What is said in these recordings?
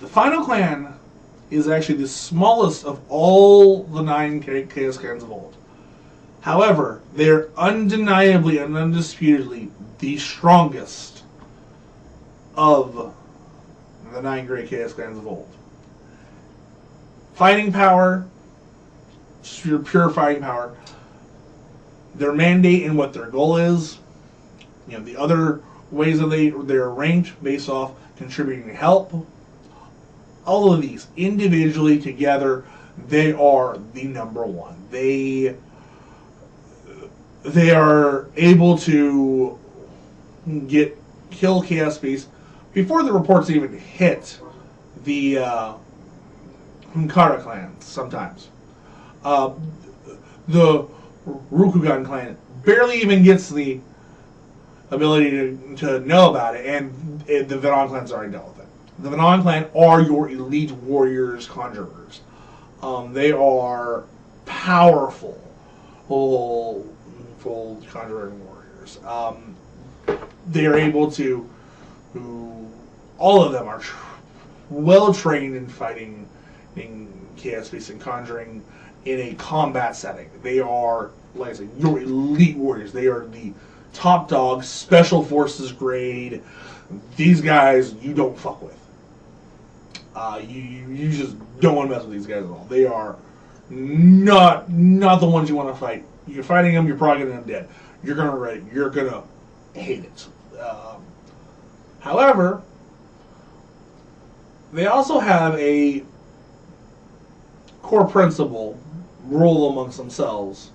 The final clan is actually the smallest of all the 9 Chaos Clans of old. However, they're undeniably and undisputedly the strongest of the 9 great Chaos Clans of old. Fighting power, pure fighting power, their mandate and what their goal is, the other ways that they're ranked based off contributing help. All of these individually together, they are the number one. They are able to kill Chaos Beasts before the reports even hit the Hunkara clans. Sometimes the Rokugan clan barely even gets the ability to know about it, and the Venon clans already dealt with it. The Venon clan are your elite warriors, conjurers. They are powerful, full conjuring warriors. They are able to, all of them are well trained in fighting in Chaos Beasts and conjuring in a combat setting. They are, like I said, your elite warriors. They are the top dogs, special forces grade. These guys you don't fuck with. You just don't want to mess with these guys at all. They are not the ones you want to fight. You're fighting them, you're probably going to end up dead. You're gonna hate it. However, they also have a core principle, rule amongst themselves.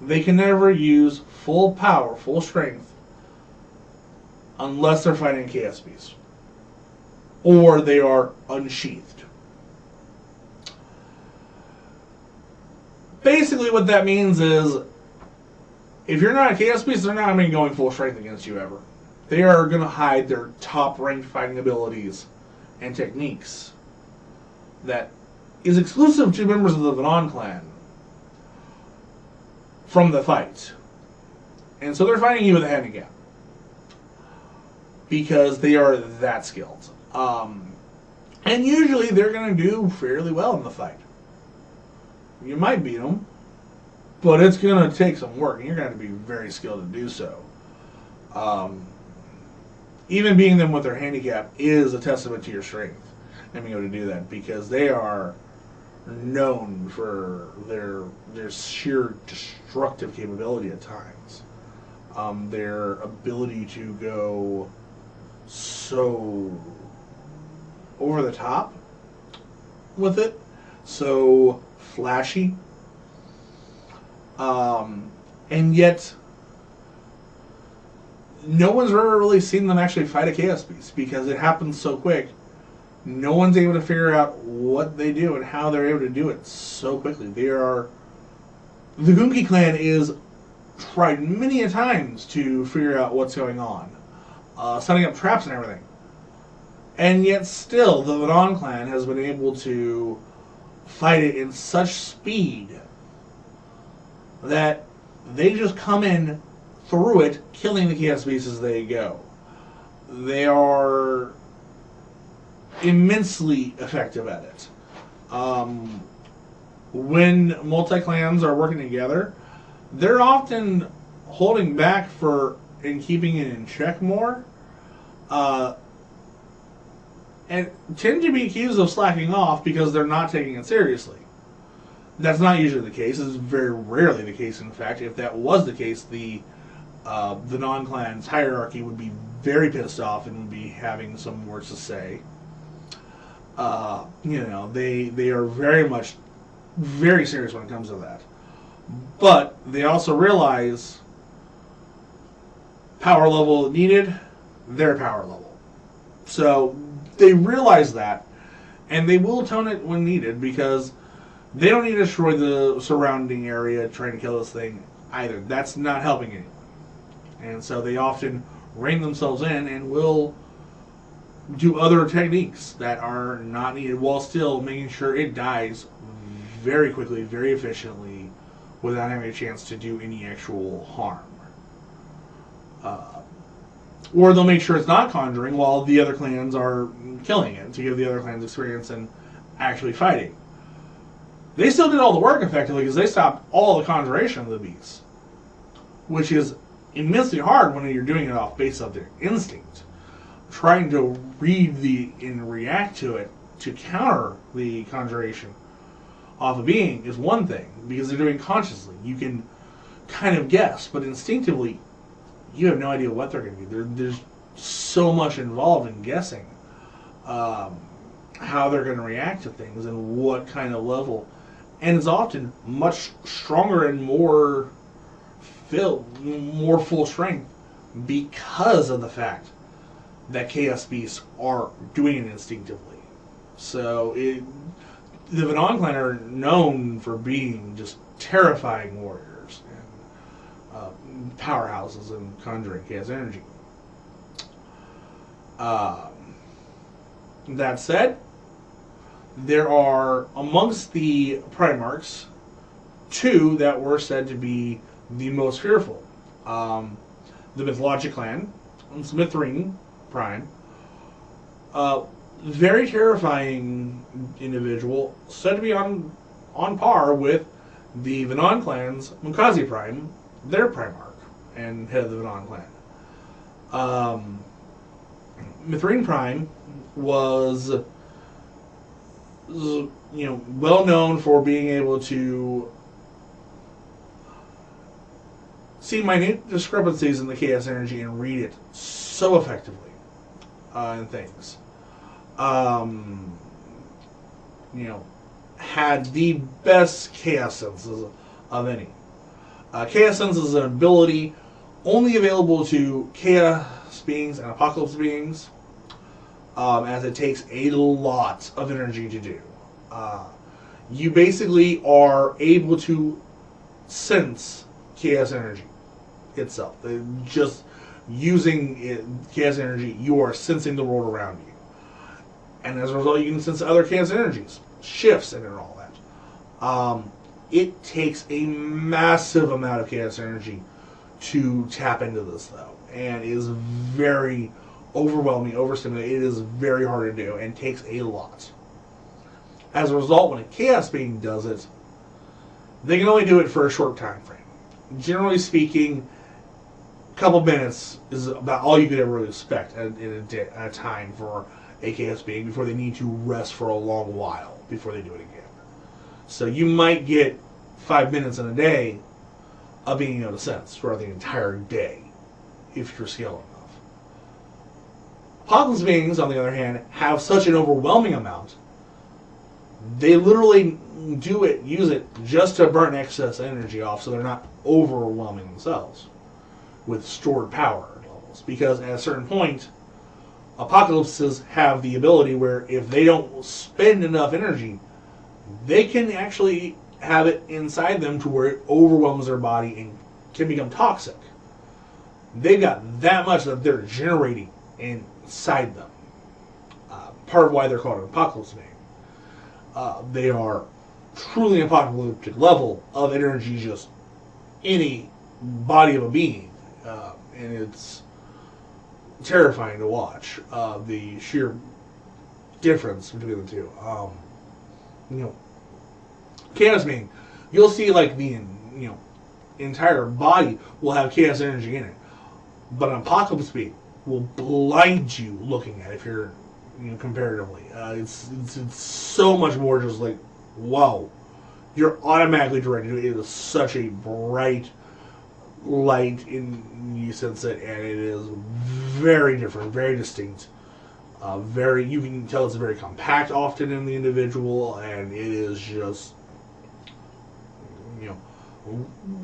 They can never use full power, full strength, unless they're fighting Chaos Beasts, or they are unsheathed. Basically, what that means is, if you're not a Chaos Beast, they're not going to be going full strength against you ever. They are going to hide their top-ranked fighting abilities and techniques that is exclusive to members of the Venon clan from the fight. And so they're fighting you with a handicap because they are that skilled. And usually they're going to do fairly well in the fight. You might beat them, but it's going to take some work, and you're going to be very skilled to do so. Even beating them with their handicap is a testament to your strength and being able to do that, because they are known for their sheer destructive capability at times. Their ability to go so over the top with it, so flashy, and yet no one's ever really seen them actually fight a Chaos Beast because it happens so quick. No one's able to figure out what they do and how they're able to do it so quickly. The Gunki clan is tried many a times to figure out what's going on, setting up traps and everything, and yet still the Venon clan has been able to fight it in such speed that they just come in through it, killing the Chaos Beasts as they go. They are immensely effective at it. When multi-clans are working together, they're often holding back and keeping it in check more, and tend to be accused of slacking off because they're not taking it seriously. That's not usually the case. It's very rarely the case, in fact. If that was the case, the non-clan's hierarchy would be very pissed off and would be having some words to say. They are very serious when it comes to that. But they also realize power level needed, their power level. So they realize that, and they will tone it when needed, because they don't need to destroy the surrounding area trying to kill this thing either. That's not helping anyone. And so they often rein themselves in and will do other techniques that are not needed, while still making sure it dies very quickly, very efficiently, without having a chance to do any actual harm. Or they'll make sure it's not conjuring while the other clans are killing it to give the other clans experience in actually fighting. They still did all the work effectively because they stopped all the conjuration of the beasts, which is immensely hard when you're doing it off base of their instinct. Trying to read and react to it to counter the conjuration off a being is one thing because they're doing it consciously. You can kind of guess, but instinctively, you have no idea what they're going to do. There's so much involved in guessing how they're going to react to things and what kind of level. And it's often much stronger and more full strength because of the fact that Chaos Beasts are doing it instinctively. So the Venon Clan are known for being just terrifying warriors and powerhouses in conjuring Chaos energy. That said, there are, amongst the Primarchs, two that were said to be the most fearful. The Mythologic Clan, and Mithrene Prime. Very terrifying individual, said to be on par with the Venon Clan's Mukazi Prime, their Primarch, and head of the Venon Clan. Mithrene Prime was well known for being able to see minute discrepancies in the chaos energy and read it so effectively in things. Had the best chaos senses of any. Chaos sense is an ability only available to chaos beings and apocalypse beings, as it takes a lot of energy to do. You basically are able to sense chaos energy itself. Just using chaos energy, you are sensing the world around you. And as a result, you can sense other chaos energies, shifts in it and all that. It takes a massive amount of chaos energy to tap into this, though, and is very overwhelming, overstimulating. It is very hard to do and takes a lot. As a result, when a chaos being does it, they can only do it for a short time frame. Generally speaking, a couple minutes is about all you could ever really expect at a time for a chaos being before they need to rest for a long while before they do it again. So you might get 5 minutes in a day of being able to sense throughout the entire day if you're skilled enough. Apocalypse beings, on the other hand, have such an overwhelming amount, they literally use it just to burn excess energy off so they're not overwhelming themselves with stored power levels. Because at a certain point, apocalypses have the ability where if they don't spend enough energy, they can actually have it inside them to where it overwhelms their body and can become toxic. They've got that much that they're generating inside them. Part of why they're called an apocalypse being. They are truly an apocalyptic level of energy just any body of a being. And it's terrifying to watch. The sheer difference between the two. Chaos being, you'll see like the entire body will have chaos energy in it, but an apocalypse being will blind you looking at it if you're comparatively. It's so much more just like, wow, you're automatically directed to it. It is such a bright light in you sense it, and it is very different, very distinct. You can tell it's very compact often in the individual, and it is just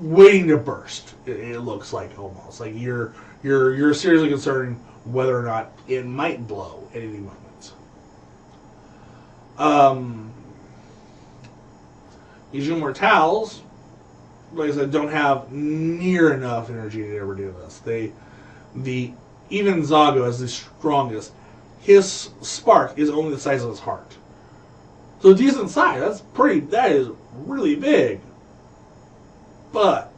waiting to burst. It looks like almost like you're seriously concerned whether or not it might blow at any moment. Ezhune-Mortals, like I said, don't have near enough energy to ever do this. Even Zago, as the strongest, his spark is only the size of his heart. So decent size. That is really big. But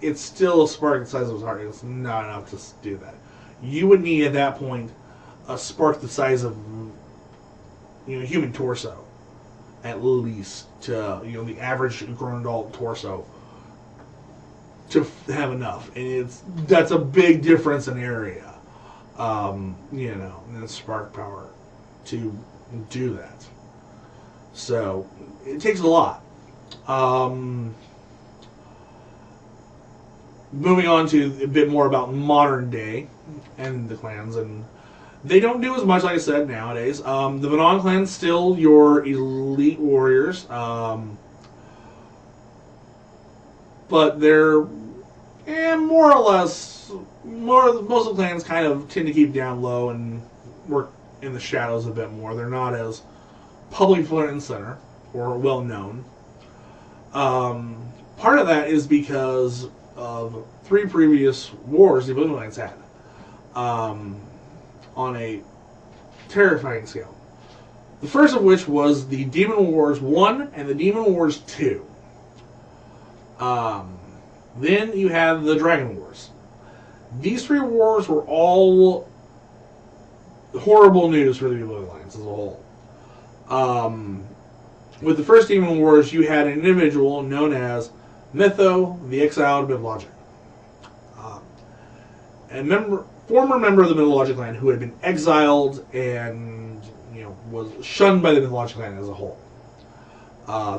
it's still a spark the size of his heart. It's not enough to do that. You would need at that point a spark the size of human torso, at least, to the average grown adult torso, to have enough. And that's a big difference in area, and spark power to do that. So it takes a lot. Moving on to a bit more about modern day and the clans, and they don't do as much, like I said, nowadays. The Venon Clan's still your elite warriors, but they're more or less, most of the clans kind of tend to keep down low and work in the shadows a bit more. They're not as public front and center or well known. Part of that is because of 3 previous wars the Venon Clans had, on a terrifying scale. The first of which was the Demon Wars 1 and the Demon Wars 2. Then you have the Dragon Wars. These 3 wars were all horrible news for the Venon Clans as a whole. With the first Demon Wars, you had an individual known as Mytho, the Exiled Mythologic. Former member of the Mythologic Clan who had been exiled and was shunned by the Mythologic Clan as a whole,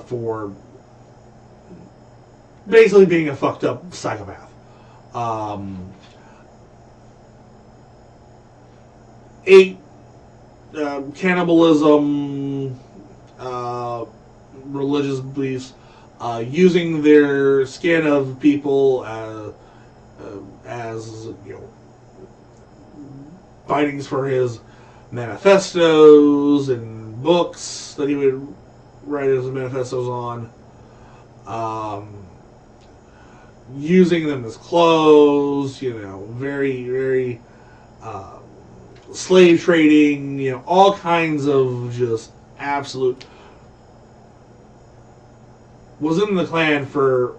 for basically being a fucked up psychopath. Cannibalism, religious beliefs, using their skin of people as bindings for his manifestos and books that he would write his manifestos on, using them as clothes, very, very slave trading, all kinds of just absolute. Was in the clan for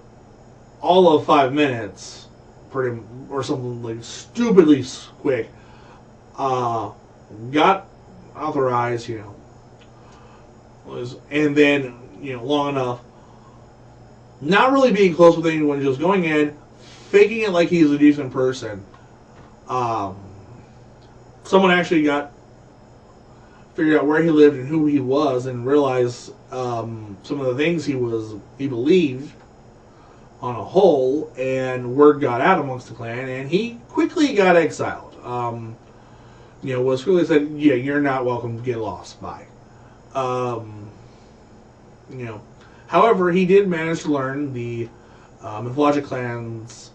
all of 5 minutes, or something like stupidly quick. Got authorized, and then long enough, not really being close with anyone, just going in, faking it like he's a decent person. Someone actually figured out where he lived and who he was, and realized some of the things he believed on a whole, and word got out amongst the clan, and he quickly got exiled. Was quickly said, yeah, you're not welcome, get lost, bye. However, he did manage to learn the Mythologic Clan's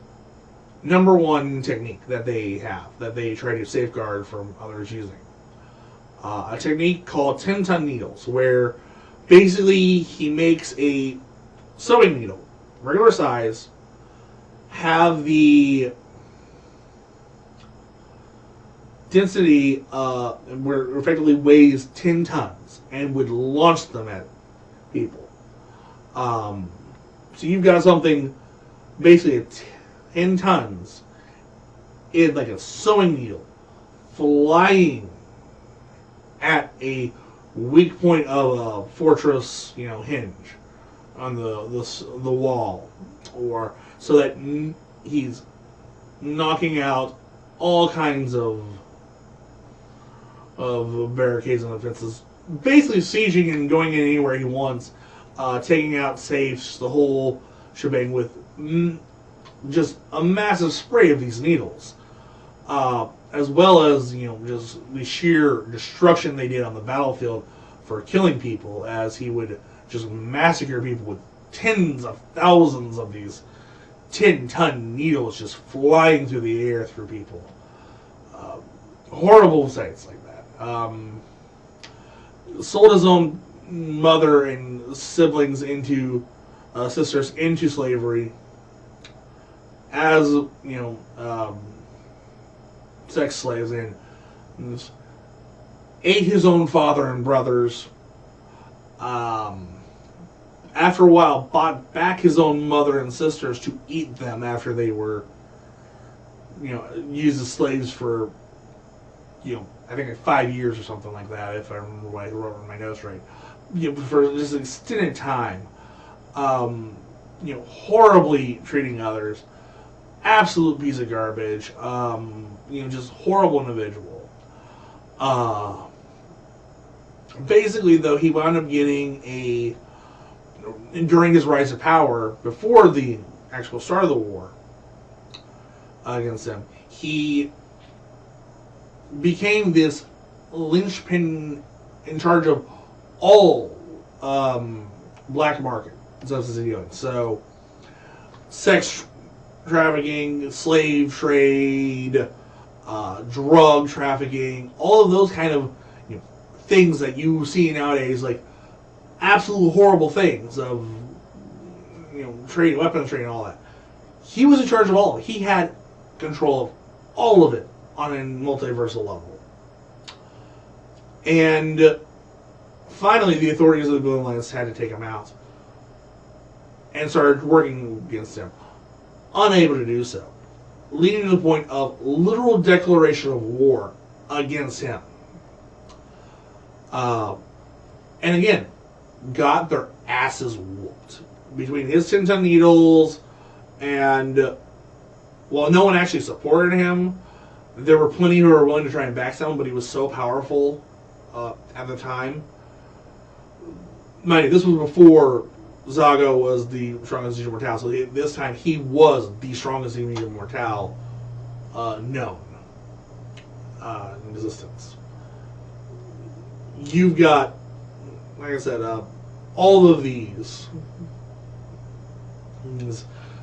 #1 technique that they try to safeguard from others using. A technique called 10-ton needles, where basically he makes a sewing needle, regular size, have the density where it effectively weighs 10 tons, and would launch them at people. So you've got something basically 10 tons in like a sewing needle flying at a weak point of a fortress, hinge on the wall, or so that he's knocking out all kinds of barricades and defenses, basically sieging and going in anywhere he wants, taking out safes, the whole shebang, with just a massive spray of these needles, as well as just the sheer destruction they did on the battlefield for killing people, as he would just massacre people with tens of thousands of these 10-ton needles just flying through the air through people. Horrible sights like that. Sold his own mother and siblings sisters into slavery as sex slaves, and ate his own father and brothers, after a while, bought back his own mother and sisters to eat them after they were, used as slaves for, I think like 5 years or something like that, if I remember what I wrote in my notes right. For just an extended time. Horribly treating others. Absolute piece of garbage. Just horrible individual. Basically, though, he wound up getting during his rise to power, before the actual start of the war against him, he became this linchpin in charge of all black market substance dealing. So, sex trafficking, slave trade, drug trafficking, all of those kind of things that you see nowadays, like absolute horrible things of trade, weapons trade, and all that. He was in charge of all of it. He had control of all of it on a multiversal level. And finally, the authorities of the Venon Lands had to take him out and started working against him. Unable to do so, leading to the point of literal declaration of war against him. And again, got their asses whooped. Between his 10-ton needles and, while no one actually supported him, there were plenty who were willing to try and backstab him, but he was so powerful at the time. Mind you, this was before Zago was the strongest Ezhune-Mortal, so this time he was the strongest Ezhune-Mortal known in existence. You've got, like I said, all of these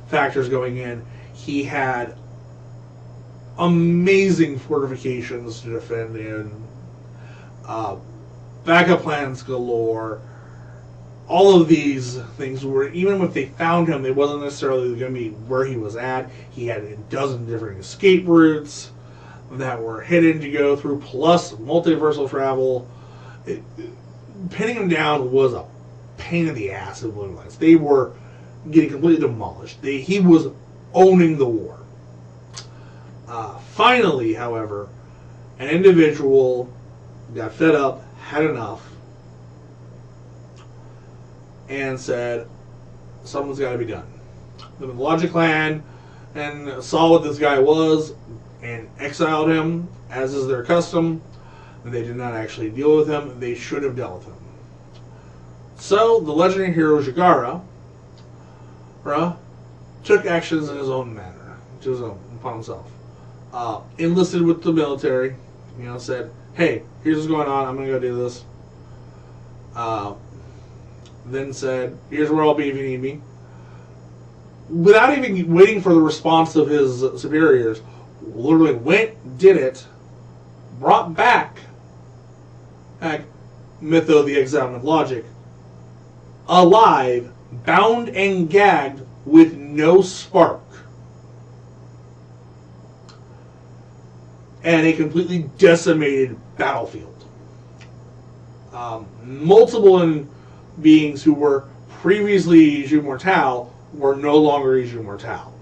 factors going in. He had amazing fortifications to defend in, backup plans galore. All of these things were, even if they found him, it wasn't necessarily going to be where he was at. He had a dozen different escape routes that were hidden to go through, plus multiversal travel. Pinning him down was a pain in the ass in Venon Lands. They were getting completely demolished. He was owning the war. Finally, however, an individual got fed up, had enough, and said, something's got to be done. The Venon Clan and saw what this guy was and exiled him, as is their custom. They did not actually deal with him. They should have dealt with him. So, the legendary hero Jagara took actions in his own manner, upon himself. Enlisted with the military, said, hey, here's what's going on, I'm going to go do this. Then said, here's where I'll be if you need me. Without even waiting for the response of his superiors, literally went, did it, brought back Mytho the Exiled with Logic, alive, bound and gagged with no spark, and a completely decimated battlefield. Multiple beings who were previously Ezhune-Mortal were no longer Ezhune-Mortal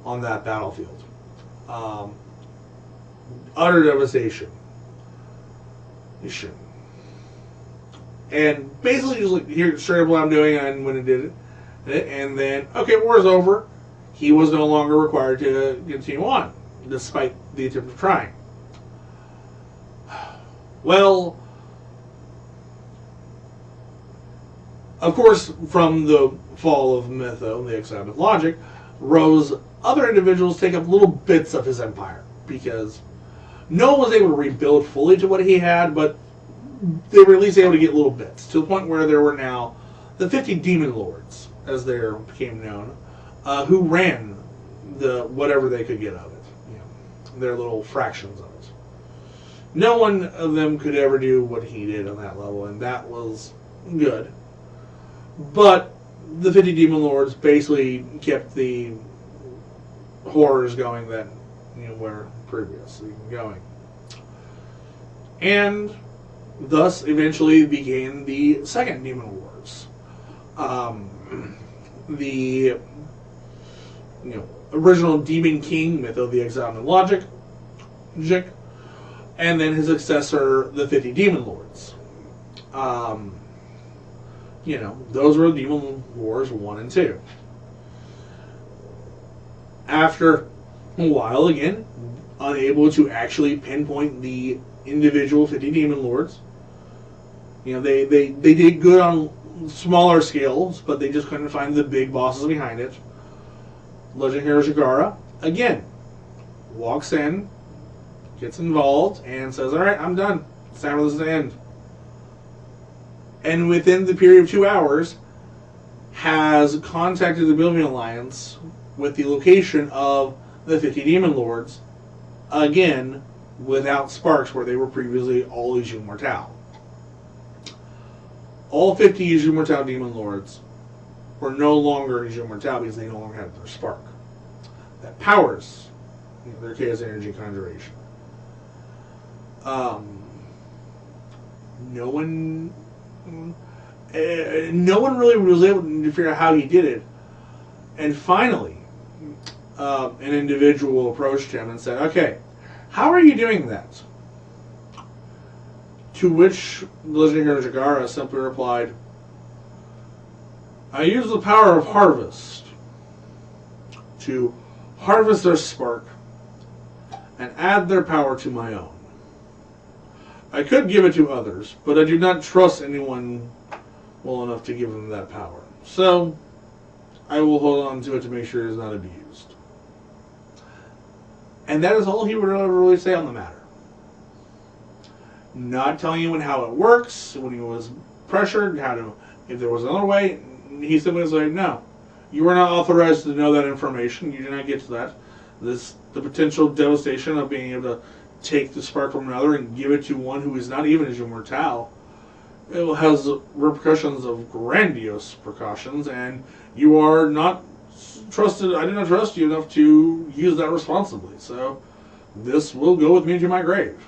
on that battlefield. Utter devastation. And basically just like, here, straight up what I'm doing, and when it did it, and then, okay, war's over. He was no longer required to continue on, despite the attempt of trying. Well, of course, from the fall of Mytho, the Exiled with Logic, rose other individuals take up little bits of his empire, because no one was able to rebuild fully to what he had, but they were at least able to get little bits, to the point where there were now the 50 Demon Lords, as they became known, who ran the whatever they could get of it, their little fractions of it. No one of them could ever do what he did on that level, and that was good. But the 50 Demon Lords basically kept the horrors going that were previously going. And thus eventually began the Second Demon Wars. The original Demon King, Myth of the Exile and Logic, and then his successor, the 50 Demon Lords. Those were Demon Wars 1 and 2. After a while, again, unable to actually pinpoint the individual 50 Demon Lords, they did good on smaller scales, but they just couldn't find the big bosses behind it. Legend Hero Jagara, again, walks in, gets involved, and says, alright, I'm done. It's time for this to end. And within the period of 2 hours, has contacted the Building Alliance with the location of the 50 Demon Lords, again, without sparks, where they were previously all Ezhune-Mortal. All 50 Ezhune-Mortal Demon Lords were no longer Ezhune-Mortal because they no longer had their spark that powers their Chaos Energy Conjuration. No one really was able to figure out how he did it. And finally, an individual approached him and said, okay, how are you doing that? To which Legend Hero Jagara simply replied, I use the power of harvest to harvest their spark and add their power to my own. I could give it to others, but I do not trust anyone well enough to give them that power. So, I will hold on to it to make sure it is not abused. And that is all he would ever really say on the matter. Not telling anyone how it works, when he was pressured, if there was another way. He simply was like, no, you are not authorized to know that information. You do not get to that. The potential devastation of being able to take the spark from another and give it to one who is not even Ezhune-Mortal, it has repercussions of grandiose precautions, and you are not trusted. I do not trust you enough to use that responsibly. So this will go with me to my grave.